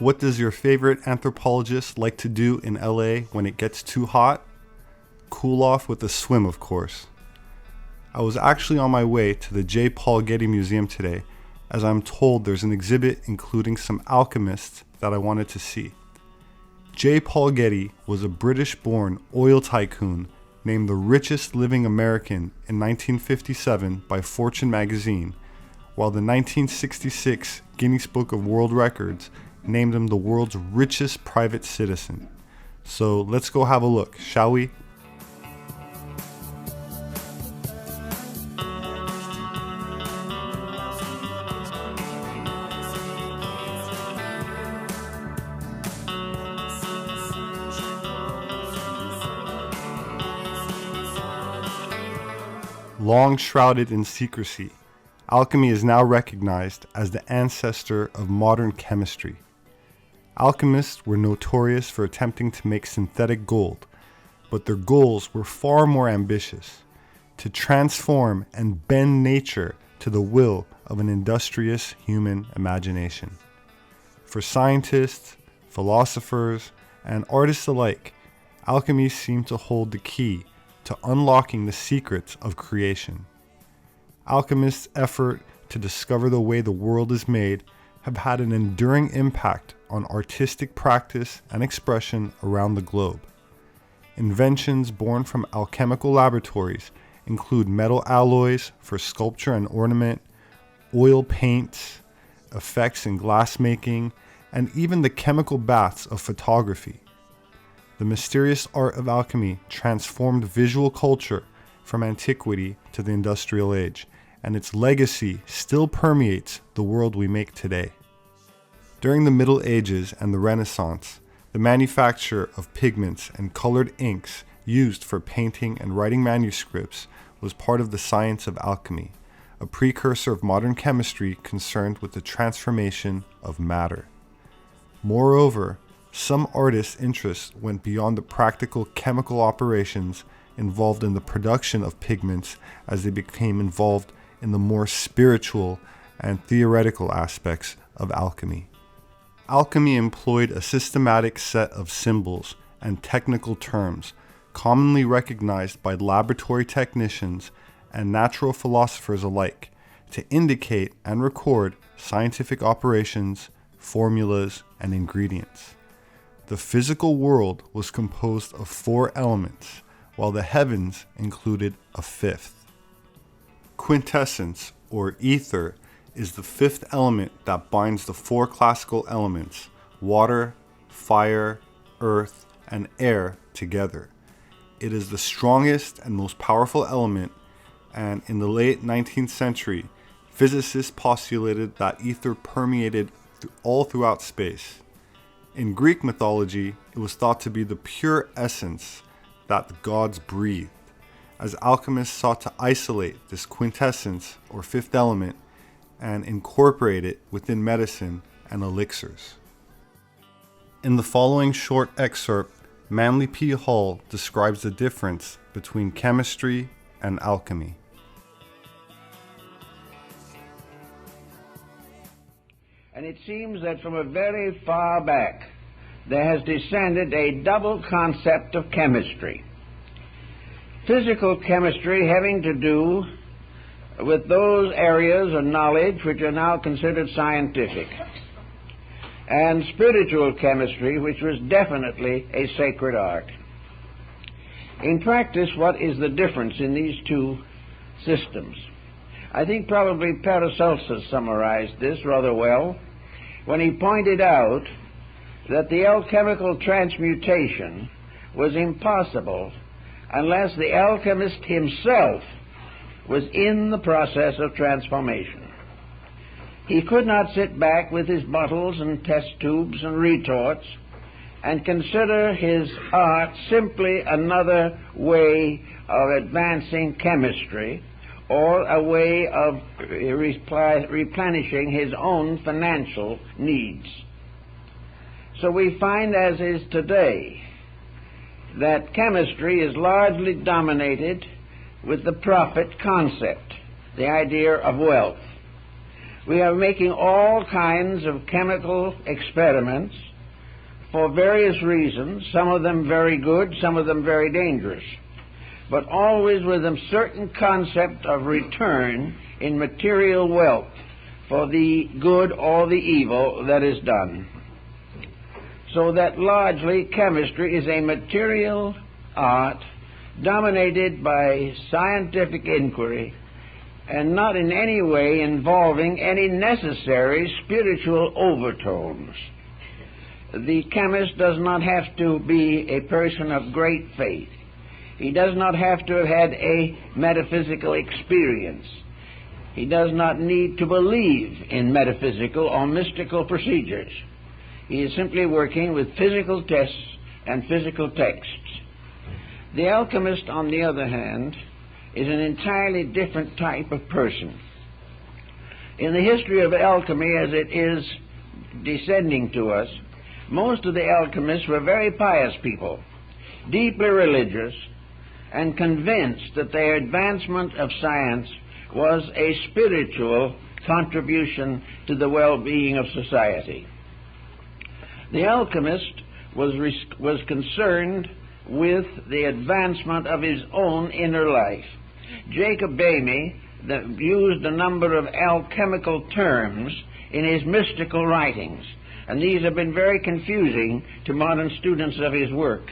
What does your favorite anthropologist like to do in LA when it gets too hot? Cool off with a swim, of course. I was actually on my way to the J. Paul Getty Museum today, as I'm told there's an exhibit including some alchemists that I wanted to see. J. Paul Getty was a British-born oil tycoon named the richest living American in 1957 by Fortune magazine, while the 1966 Guinness Book of World Records named him the world's richest private citizen. So let's go have a look, shall we? Long shrouded in secrecy, alchemy is now recognized as the ancestor of modern chemistry. Alchemists were notorious for attempting to make synthetic gold, but their goals were far more ambitious: to transform and bend nature to the will of an industrious human imagination. For scientists, philosophers, and artists alike, alchemy seemed to hold the key to unlocking the secrets of creation. Alchemists' effort to discover the way the world is made have had an enduring impact on artistic practice and expression around the globe. Inventions born from alchemical laboratories include metal alloys for sculpture and ornament, oil paints, effects in glassmaking, and even the chemical baths of photography. The mysterious art of alchemy transformed visual culture from antiquity to the industrial age, and its legacy still permeates the world we make today. During the Middle Ages and the Renaissance, the manufacture of pigments and colored inks used for painting and writing manuscripts was part of the science of alchemy, a precursor of modern chemistry concerned with the transformation of matter. Moreover, some artists' interests went beyond the practical chemical operations involved in the production of pigments as they became involved in the more spiritual and theoretical aspects of alchemy. Alchemy employed a systematic set of symbols and technical terms commonly recognized by laboratory technicians and natural philosophers alike to indicate and record scientific operations, formulas, and ingredients. The physical world was composed of 4 elements, while the heavens included a 5th. Quintessence, or ether, is the 5th element that binds the 4 classical elements, water, fire, earth, and air, together. It is the strongest and most powerful element, and in the late 19th century, physicists postulated that ether permeated all throughout space. In Greek mythology, it was thought to be the pure essence that the gods breathed, as alchemists sought to isolate this quintessence, or 5th element, and incorporate it within medicine and elixirs. In the following short excerpt, Manly P. Hall describes the difference between chemistry and alchemy. And it seems that from a very far back, there has descended a double concept of chemistry. Physical chemistry having to do with those areas of knowledge which are now considered scientific, and spiritual chemistry, which was definitely a sacred art. In practice, what is the difference in these two systems? I think probably Paracelsus summarized this rather well when he pointed out that the alchemical transmutation was impossible unless the alchemist himself was in the process of transformation. He could not sit back with his bottles and test tubes and retorts and consider his art simply another way of advancing chemistry or a way of replenishing his own financial needs. So we find, as is today, that chemistry is largely dominated with the profit concept, the idea of wealth. We are making all kinds of chemical experiments for various reasons, some of them very good, some of them very dangerous, but always with a certain concept of return in material wealth for the good or the evil that is done. So that largely chemistry is a material art dominated by scientific inquiry and not in any way involving any necessary spiritual overtones. The chemist does not have to be a person of great faith. He does not have to have had a metaphysical experience. He does not need to believe in metaphysical or mystical procedures. He is simply working with physical tests and physical texts. The alchemist, on the other hand, is an entirely different type of person. In the history of alchemy as it is descending to us, most of the alchemists were very pious people, deeply religious, and convinced that their advancement of science was a spiritual contribution to the well-being of society. The alchemist was concerned with the advancement of his own inner life. Jacob Boehme used a number of alchemical terms in his mystical writings, and these have been very confusing to modern students of his work.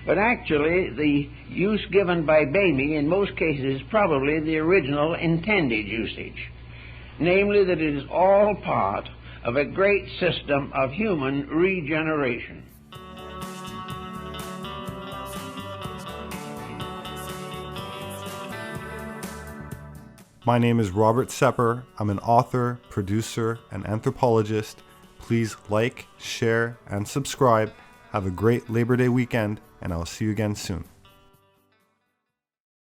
But actually, the use given by Boehme in most cases is probably the original intended usage, namely that it is all part of a great system of human regeneration. My name is Robert Sepehr. I'm an author, producer, and anthropologist. Please like, share, and subscribe. Have a great Labor Day weekend, and I'll see you again soon.